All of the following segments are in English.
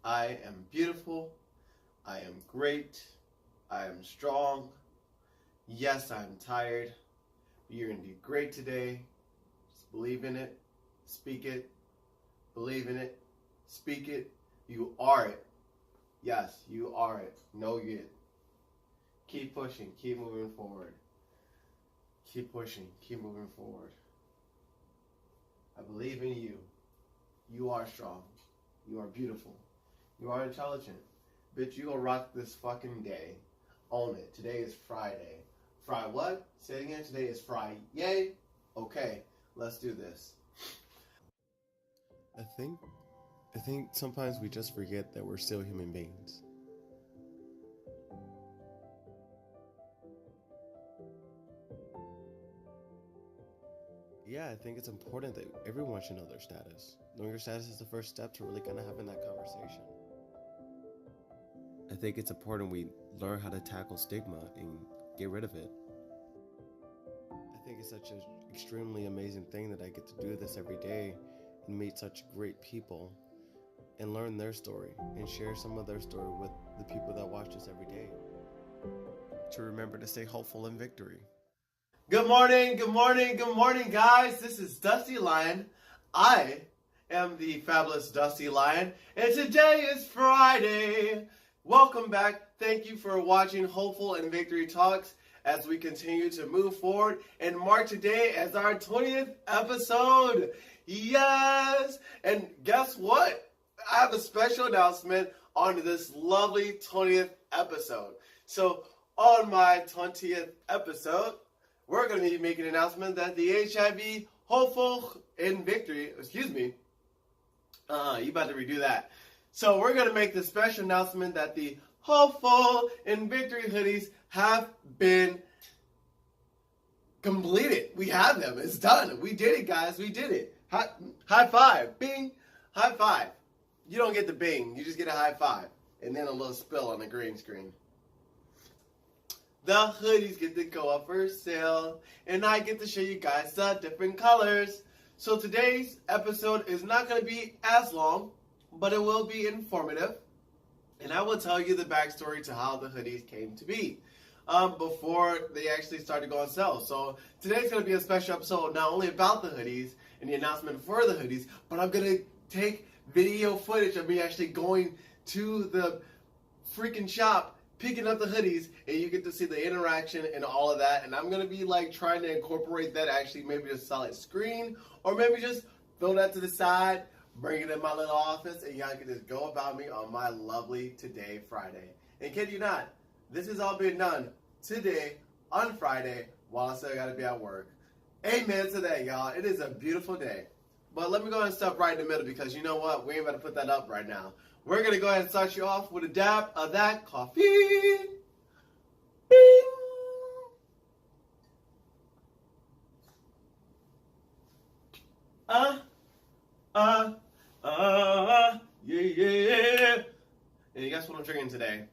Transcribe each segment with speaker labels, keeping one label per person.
Speaker 1: I am beautiful. I am great. I am strong. Yes, I'm tired. You're going to do great today. Just believe in it. Speak it. Believe in it. Speak it. You are it. Yes, you are it. Know it. Keep pushing. Keep moving forward. Keep pushing. Keep moving forward. I believe in you. You are strong. You are beautiful. You are intelligent. Bitch, you gonna rock this fucking day. Own it. Today is Friday. What? Say it again. Today is Friday. Yay? Okay, let's do this. I think sometimes we just forget that we're still human beings. Yeah, I think it's important that everyone should know their status. Knowing your status is the first step to really kind of having that conversation. I think it's important we learn how to tackle stigma and get rid of it. I think it's such an extremely amazing thing that I get to do this every day and meet such great people and learn their story and share some of their story with the people that watch us every day. To remember to stay hopeful in victory. Good morning, guys. This is Dusty Lion. I am the fabulous Dusty Lion, and today is Friday. Welcome back. Thank you for watching Hopeful in Victory Talks as we continue to move forward and mark today as our 20th episode. Yes! And guess what? I have a special announcement on this lovely 20th episode. So, on my 20th episode, we're going to be making an announcement that the HIV Hopeful in Victory, you about to redo that. So we're going to make the special announcement that the Hopeful in Victory hoodies have been completed. We have them. It's done. We did it, guys. We did it. High five. Bing. High five. You don't get the bing. You just get a high five. And then a little spill on the green screen. The hoodies get to go up for sale, and I get to show you guys the different colors. So today's episode is not going to be as long, but it will be informative, and I will tell you the backstory to how the hoodies came to be before they actually started to go on sale. So today's going to be a special episode not only about the hoodies and the announcement for the hoodies, but I'm going to take video footage of me actually going to the freaking shop, picking up the hoodies, and you get to see the interaction and all of that. And I'm going to be like trying to incorporate that, actually maybe just solid screen, or maybe just throw that to the side, bring it in my little office, and y'all can just go about me on my lovely today, Friday. And kid you not, this has all been done today on Friday while I still got to be at work. Amen to that, y'all. It is a beautiful day. But let me go ahead and stop right in the middle, because you know what? We ain't about to put that up right now. We're going to go ahead and start you off with a dab of that coffee. Bing! Yeah. And guess what I'm drinking today?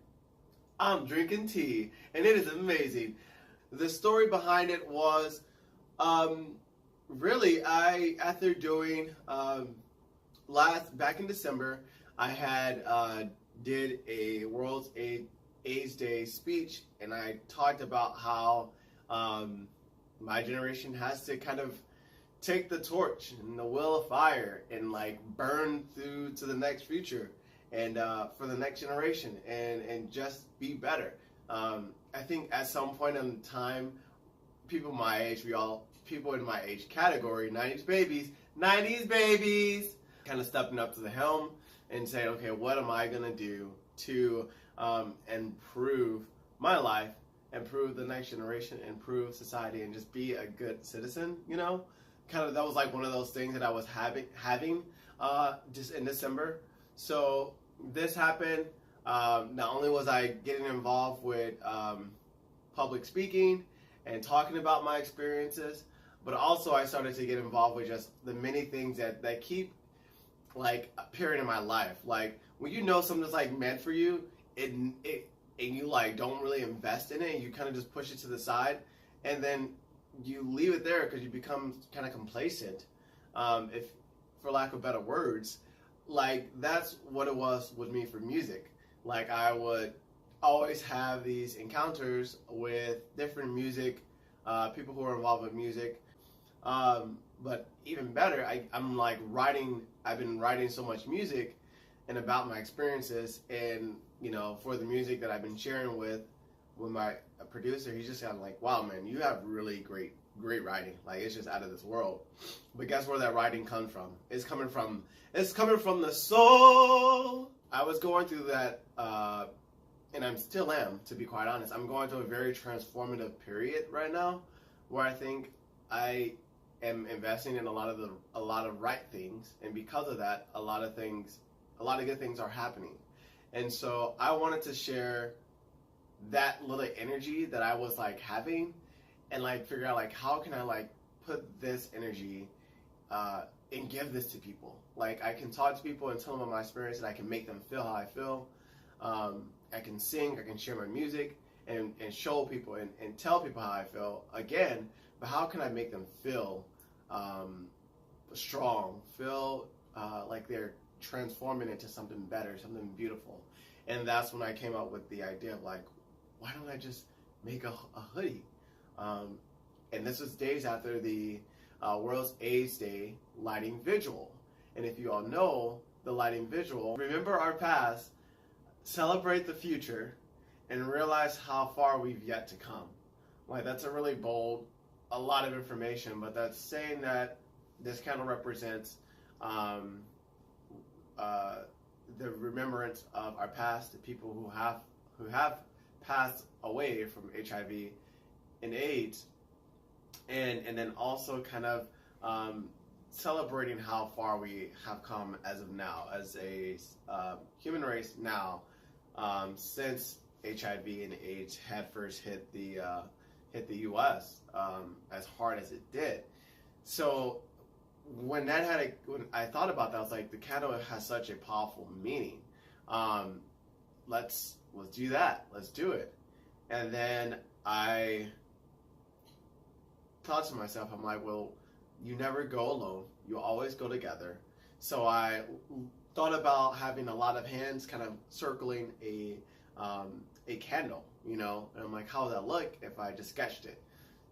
Speaker 1: I'm drinking tea, and it is amazing. The story behind it was, really, after doing, back in December, I had did a World AIDS Day speech, and I talked about how my generation has to kind of take the torch and the wheel of fire and like burn through to the next future and for the next generation and just be better. I think at some point in time, people my age, people in my age category, 90s babies, kind of stepping up to the helm and saying, okay, what am I going to do to improve my life, improve the next generation, improve society, and just be a good citizen, you know? Kind of, that was like one of those things that I was having just in December. So this happened. Not only was I getting involved with public speaking and talking about my experiences, but also I started to get involved with just the many things that keep like appearing in my life. Like when you know something's like meant for you, and you like don't really invest in it, and you kind of just push it to the side, and then you leave it there because you become kind of complacent, if for lack of better words. like that's what it was with me for music. Like I would always have these encounters with different music, people who are involved with music. But even better, I'm like writing. I've been writing so much music and about my experiences, and for the music that I've been sharing with my producer, he's just kind of like, wow, man, you have really great writing. Like it's just out of this world. But guess where that writing comes from? It's coming from the soul. I was going through that, and I still am, to be quite honest. I'm going through a very transformative period right now, where I think I am investing in a lot of right things, and because of that, a lot of good things are happening. And so I wanted to share that little energy that I was like having, and like figure out like how can I like put this energy and give this to people. Like I can talk to people and tell them about my experience, and I can make them feel how I feel. I can sing, I can share my music, and show people and tell people how I feel again. But how can I make them feel strong, feel like they're transforming into something better, something beautiful? And that's when I came up with the idea of like, why don't I just make a hoodie? And this was days after the World's AIDS Day lighting vigil. And if you all know the lighting vigil, remember our past, celebrate the future, and realize how far we've yet to come. Like that's a really bold, a lot of information, but that's saying that this kind of represents the remembrance of our past, the people who have passed away from HIV and AIDS, and then also kind of celebrating how far we have come as of now, as a human race now, since HIV and AIDS had first hit the U.S. As hard as it did. So when I thought about that, I was like, the candle has such a powerful meaning. Let's do that. Let's do it. And then I thought to myself, I'm like, well, you never go alone. You always go together. So I thought about having a lot of hands kind of circling a candle, and I'm like, how would that look if I just sketched it?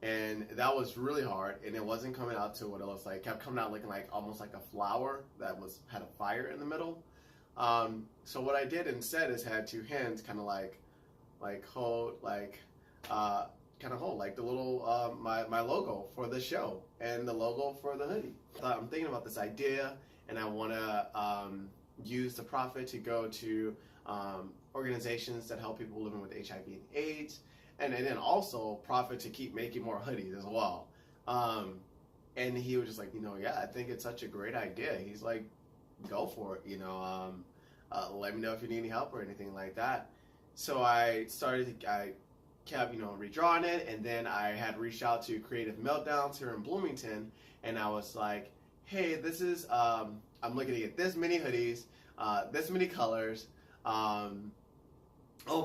Speaker 1: And that was really hard, and it wasn't coming out to what it looks like. It kept coming out looking like almost like a flower that had a fire in the middle. So what I did instead is had two hands kind of hold like the little my logo for the show and the logo for the hoodie. I'm thinking about this idea, and I want to use the profit to go to organizations that help people living with HIV and AIDS, and then also profit to keep making more hoodies as well. And he was just like, yeah, I think it's such a great idea. He's like, go for it, let me know if you need any help or anything like that. So I kept, redrawing it, and then I had reached out to Creative Meltdowns here in Bloomington, and I was like, hey, this is, I'm looking to get this many hoodies, this many colors.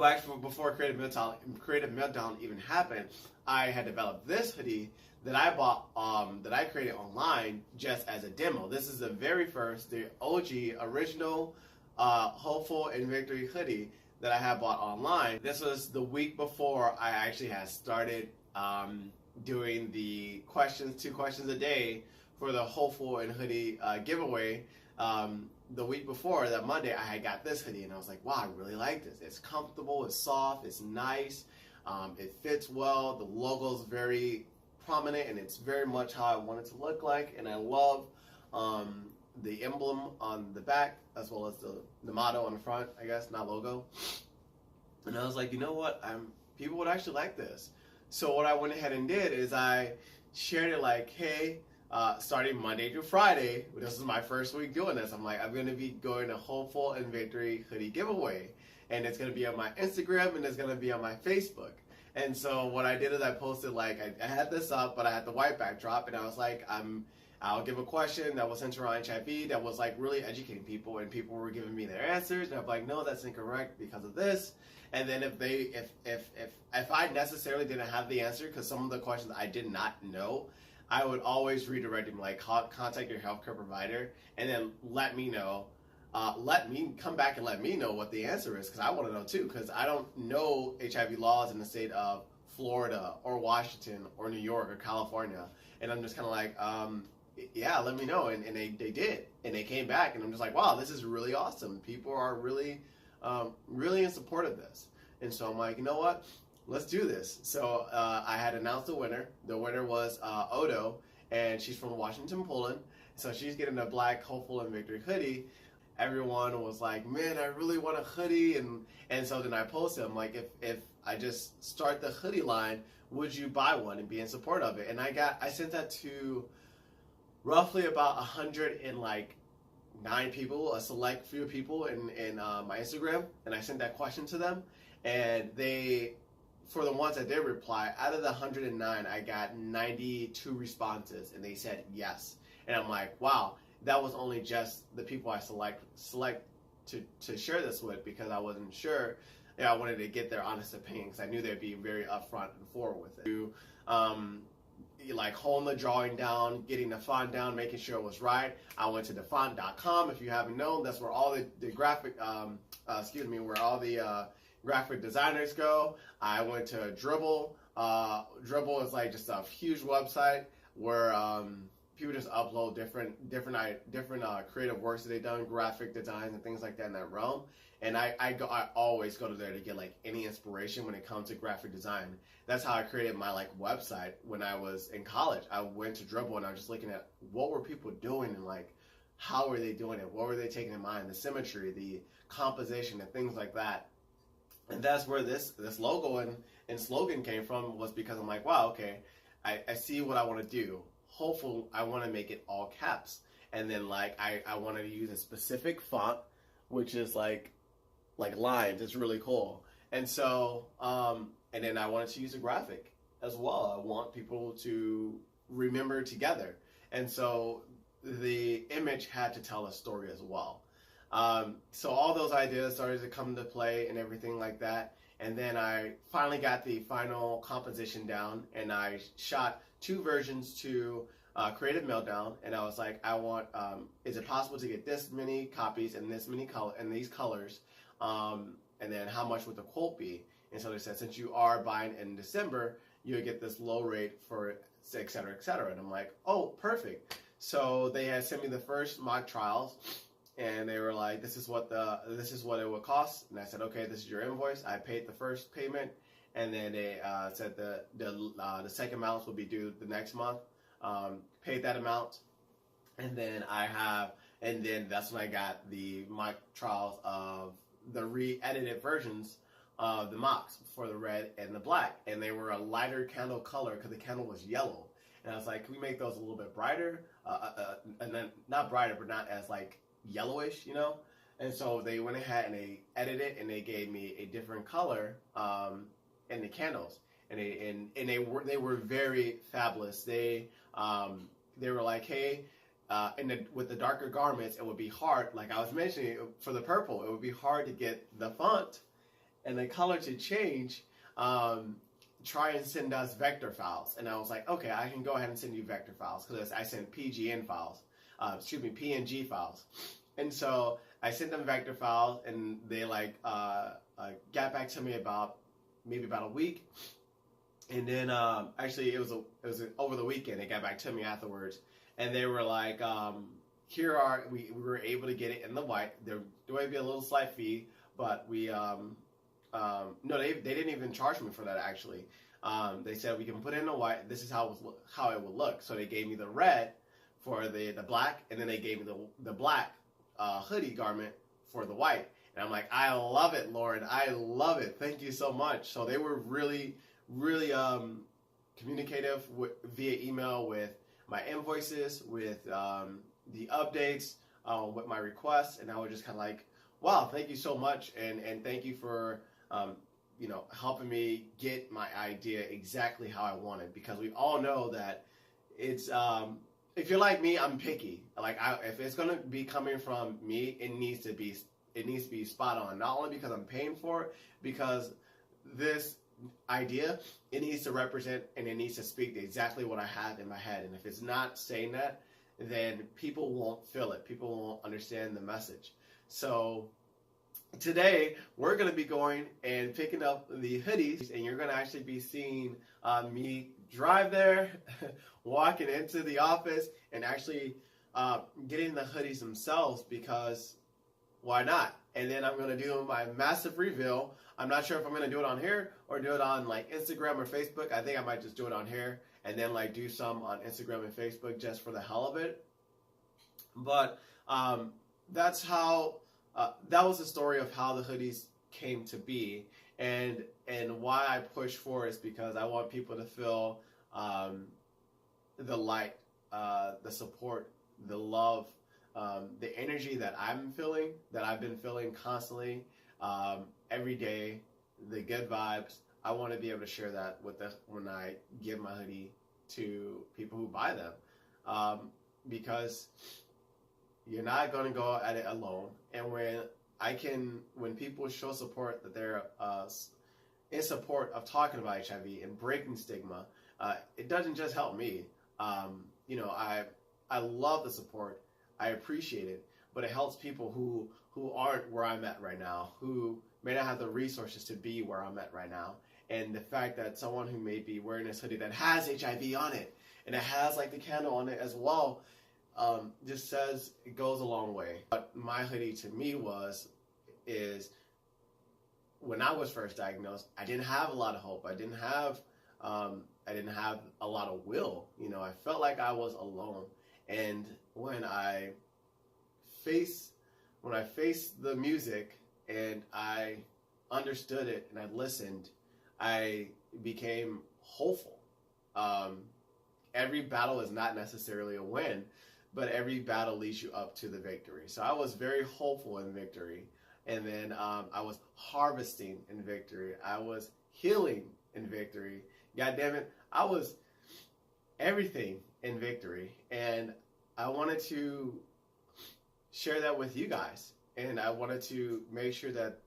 Speaker 1: Actually, before Creative Meltdown even happened, I had developed this hoodie that I bought, that I created online just as a demo. This is the very first, the OG, original, Hopeful in Victory hoodie that I had bought online. This was the week before I actually had started doing the two questions a day for the Hopeful in Hoodie giveaway. The week before, that Monday, I had got this hoodie, and I was like, wow, I really like this. It's comfortable, it's soft, it's nice, it fits well, the logo's very prominent, and it's very much how I want it to look like, and I love the emblem on the back, as well as the motto on the front, I guess, not logo. And I was like, you know what, people would actually like this. So what I went ahead and did is I shared it like, hey, starting Monday through Friday, this is my first week doing this. I'm like, I'm going to be going to Hopeful in Victory hoodie giveaway. And it's going to be on my Instagram, and it's going to be on my Facebook. And so what I did is I posted, like, I had this up, but I had the white backdrop, and I was like, I'll give a question that was centered on HIV that was like really educating people, and people were giving me their answers, and I'm like, no, that's incorrect because of this. And then if I necessarily didn't have the answer, because some of the questions I did not know, I would always redirect them, like, contact your healthcare provider, and then let me know let me come back and let me know what the answer is, because I want to know too, because I don't know HIV laws in the state of Florida or Washington or New York or California, and I'm just kind of like, yeah, let me know. And they did, and they came back, and I'm just like, wow, this is really awesome. People are really really in support of this. And so I'm like, you know what, let's do this. So I had announced the winner. The winner was Odo, and she's from Washington, Poland. So she's getting a black Hopeful in Victory hoodie. Everyone was like, man, I really want a hoodie. And so then I posted, I'm like, if I just start the hoodie line, would you buy one and be in support of it? And I sent that to roughly about 109 people, a select few people in my Instagram, and I sent that question to them, and they, for the ones that did reply, out of the 109, I got 92 responses, and they said yes. And I'm like, wow, that was only just the people I select to share this with, because I wasn't sure. I wanted to get their honest opinion, because I knew they'd be very upfront and forward with it. Like holding the drawing down, getting the font down, making sure it was right. I went to thefont.com. If you haven't known, that's where all the graphic, where all the graphic designers go. I went to Dribble. Dribble is like just a huge website where people just upload different creative works that they've done, graphic designs and things like that in that realm. And I always go to there to get like any inspiration when it comes to graphic design. That's how I created my like website when I was in college. I went to Dribble and I was just looking at what were people doing, and like how were they doing it, what were they taking in mind, the symmetry, the composition, and things like that. And that's where this logo and slogan came from, was because I'm like, wow, okay, I see what I want to do. Hopeful, I want to make it all caps. And then like I wanted to use a specific font, which is like lines. It's really cool. And so and then I wanted to use a graphic as well. I want people to remember together. And so the image had to tell a story as well. So all those ideas started to come into play and everything like that. And then I finally got the final composition down, and I shot 2 versions to Creative Meltdown. And I was like, I want, is it possible to get this many copies and this many these colors? And then how much would the quote be? And so they said, since you are buying in December, you'll get this low rate for it, et cetera, et cetera. And I'm like, oh, perfect. So they had sent me the first mock trials, and they were like, this is what it would cost. And I said, okay, this is your invoice. I paid the first payment, and then they said the second balance will be due the next month. Paid that amount, and then that's when I got the mock trials of the re-edited versions of the mocks for the red and the black, and they were a lighter candle color because the candle was yellow. And I was like, can we make those a little bit brighter? And then not brighter, but not as like yellowish, you know? And so they went ahead and they edited it, and they gave me a different color in the candles, and they were very fabulous. They were like, hey, with the darker garments, it would be hard, like I was mentioning, for the purple, it would be hard to get the font and the color to change. Try and send us vector files. And I was like, okay, I can go ahead and send you vector files, because I sent PNG files. And so I sent them vector files, and they got back to me maybe about a week. And then actually it was over the weekend. They got back to me afterwards, and they were like, we were able to get it in the white. There might be a little slight fee, but we no, they didn't even charge me for that, actually. They said we can put it in the white. This is how it would look. So they gave me the red for the black, and then they gave me the black hoodie garment for the white. And I'm like, I love it, Lauren. I love it. Thank you so much. So they were really, really communicative via email with my invoices, with the updates, with my requests. And I was just kind of like, wow, thank you so much. And thank you for helping me get my idea exactly how I want it, because we all know that it's if you're like me, I'm picky. Like if it's gonna be coming from me, it needs to be spot on. Not only because I'm paying for it, because this idea, it needs to represent and it needs to speak to exactly what I have in my head. And if it's not saying that, then people won't feel it. People won't understand the message. So today we're going to be going and picking up the hoodies, and you're going to actually be seeing me drive there, walking into the office, and actually getting the hoodies themselves, because why not? And then I'm going to do my massive reveal. I'm not sure if I'm going to do it on here or do it on like Instagram or Facebook. I think I might just do it on here and then like do some on Instagram and Facebook just for the hell of it. But that's how that was the story of how the hoodies came to be, and why I push for it is because I want people to feel the light, the support, the love, the energy that I'm feeling, that I've been feeling constantly, every day, the good vibes. I want to be able to share that with when I give my hoodie to people who buy them, because you're not going to go at it alone. And when people show support, that they're in support of talking about HIV and breaking stigma, it doesn't just help me. I love the support. I appreciate it, but it helps people who aren't where I'm at right now, who may not have the resources to be where I'm at right now. And the fact that someone who may be wearing this hoodie that has HIV on it, and it has like the candle on it as well, just says it goes a long way. But my hoodie to me is when I was first diagnosed, I didn't have a lot of hope. I didn't have a lot of will. I felt like I was alone. And when I faced the music and I understood it and I listened, I became hopeful. Every battle is not necessarily a win, but every battle leads you up to the victory. So I was very hopeful in victory. And then I was harvesting in victory. I was healing in victory. God damn it, I was everything in victory. And I wanted to share that with you guys. And I wanted to make sure that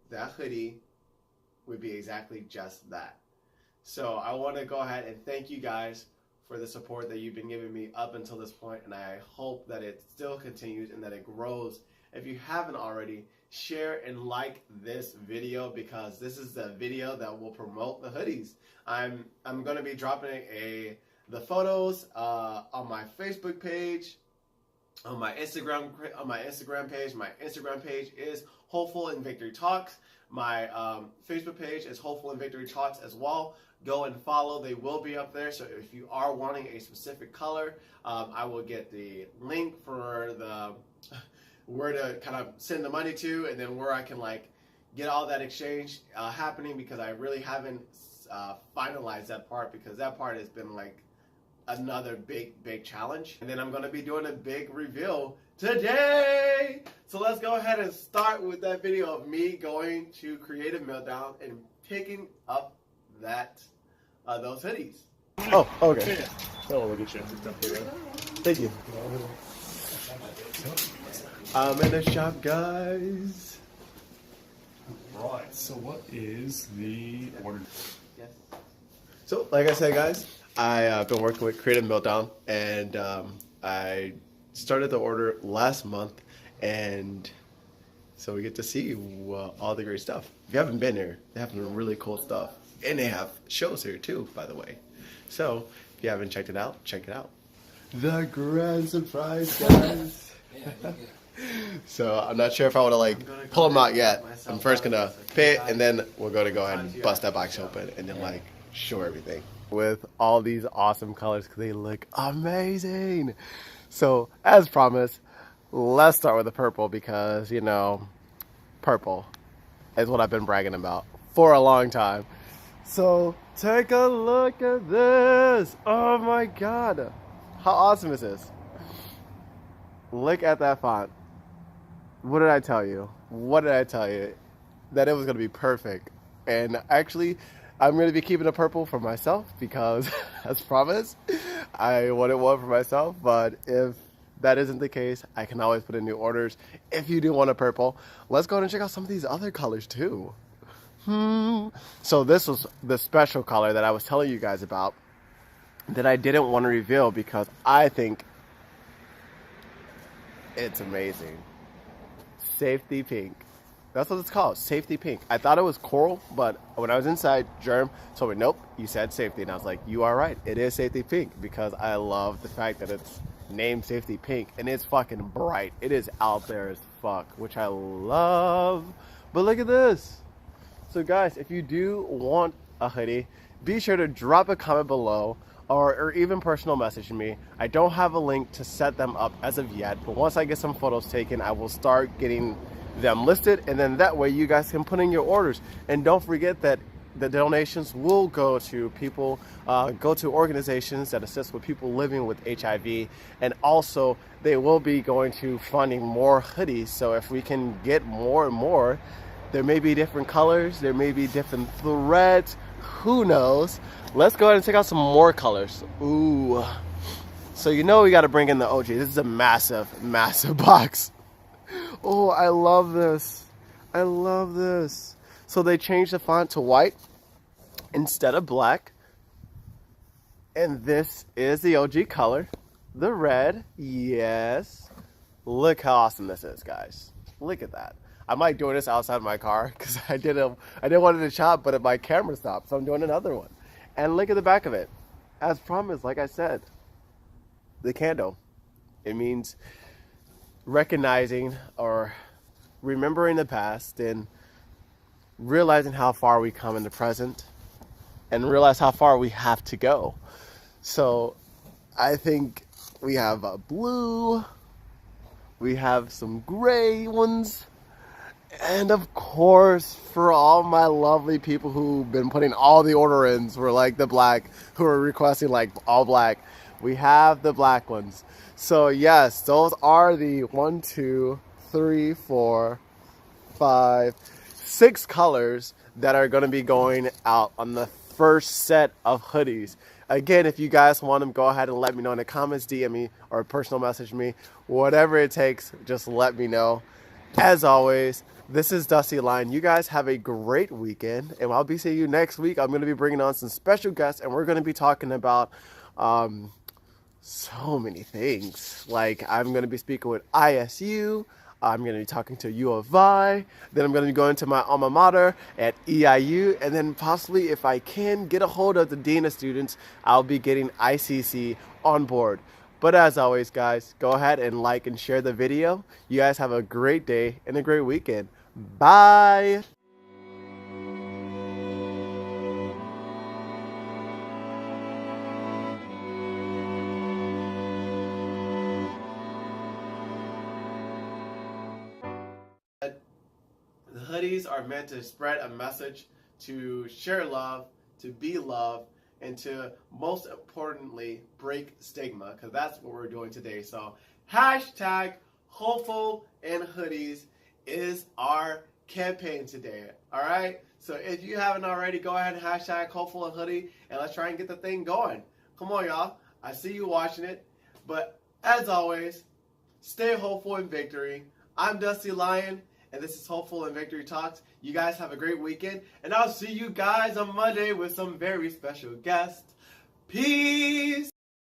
Speaker 1: that hoodie would be exactly just that. So I want to go ahead and thank you guys for the support that you've been giving me up until this point, and I hope that it still continues and that it grows. If you haven't already, share and like this video, because this is the video that will promote the hoodies. I'm going to be dropping the photos on my Facebook page, on my Instagram page. My Instagram page is Hopeful in Victory Talks. My Facebook page is Hopeful in Victory Talks as well. Go and follow. They will be up there. So if you are wanting a specific color, I will get the link for where to kind of send the money to, and then where I can like get all that exchange happening, because I really haven't finalized that part, because that part has been like another big challenge. And then I'm going to be doing a big reveal today. So let's go ahead and start with that video of me going to Creative Meltdown and picking up those hoodies. Oh, okay.
Speaker 2: Oh, look at you.
Speaker 1: Thank you. I'm in the shop, guys.
Speaker 2: Right, so what is the order?
Speaker 1: Yes. So, like I said, guys, I've been working with Creative Meltdown, and I started the order last month, and so we get to see all the great stuff. If you haven't been here, they have some really cool stuff. And they have shows here too, by the way. So, if you haven't checked it out, check it out. The grand surprise, guys. So, I'm not sure if I want to like pull them out yet. I'm first going to pit, and then we're going to go ahead and bust that box open and then like show everything. With all these awesome colors, because they look amazing. So, as promised, let's start with the purple, because, purple is what I've been bragging about for a long time. So, take a look at this. Oh my God. How awesome is this? Look at that font. What did I tell you? What did I tell you? That it was going to be perfect. And actually, I'm going to be keeping the purple for myself, because, as promised, I wanted one for myself. But if that isn't the case, I can always put in new orders. If you do want a purple, let's go ahead and check out some of these other colors too. So this was the special color that I was telling you guys about, that I didn't want to reveal, because I think it's amazing. safety pink. That's what it's called, safety pink. I thought it was coral, but when I was inside, Germ told me, nope, you said safety. And I was like, you are right. It is safety pink because I love the fact that it's named safety pink and it's fucking bright. It is out there as fuck, which I love. But look at this. So guys, if you do want a hoodie, be sure to drop a comment below or even personal message me. I don't have a link to set them up as of yet, but once I get some photos taken, I will start getting them listed, and then that way you guys can put in your orders. And don't forget that the donations will go to people, go to organizations that assist with people living with HIV, and also they will be going to funding more hoodies. So if we can get more and more, there may be different colors, there may be different threads, who knows. Let's go ahead and check out some more colors. Ooh, so you know we got to bring in the OG. This is a massive box. Oh, I love this. I love this. So they changed the font to white instead of black. And this is the OG color. The red. Yes. Look how awesome this is, guys. Look at that. I might do this outside my car because I didn't want it to chop, but my camera stopped. So I'm doing another one. And look at the back of it. As promised, like I said, the candle. It means recognizing or remembering the past and realizing how far we come in the present and realize how far we have to go. So I think we have a blue, we have some gray ones, and of course for all my lovely people who've been putting all the order ins for like the black, who are requesting like all black, we have the black ones. So yes, those are the 1, 2, 3, 4, 5, 6 colors that are going to be going out on the first set of hoodies. Again, if you guys want them, go ahead and let me know in the comments, DM me or personal message me. Whatever it takes, just let me know. As always, this is Dusty Lion. You guys have a great weekend, and I'll be seeing you next week. I'm going to be bringing on some special guests, and we're going to be talking about so many things. Like I'm going to be speaking with ISU. I'm going to be talking to U of I. Then I'm going to be going to my alma mater at EIU. And then possibly if I can get a hold of the Dean of Students, I'll be getting ICC on board. But as always, guys, go ahead and like and share the video. You guys have a great day and a great weekend. Bye. The hoodies are meant to spread a message, to share love, to be loved, and to most importantly break stigma, because that's what we're doing today. So hashtag Hopeful in Hoodies is our campaign today. All right, so if you haven't already, go ahead and hashtag Hopeful in Hoodie and let's try and get the thing going. Come on, y'all. I see you watching it, but as always, stay hopeful in victory. I'm Dusty Lion, and this is Hopeful in Victory Talks. You guys have a great weekend, and I'll see you guys on Monday with some very special guests. Peace!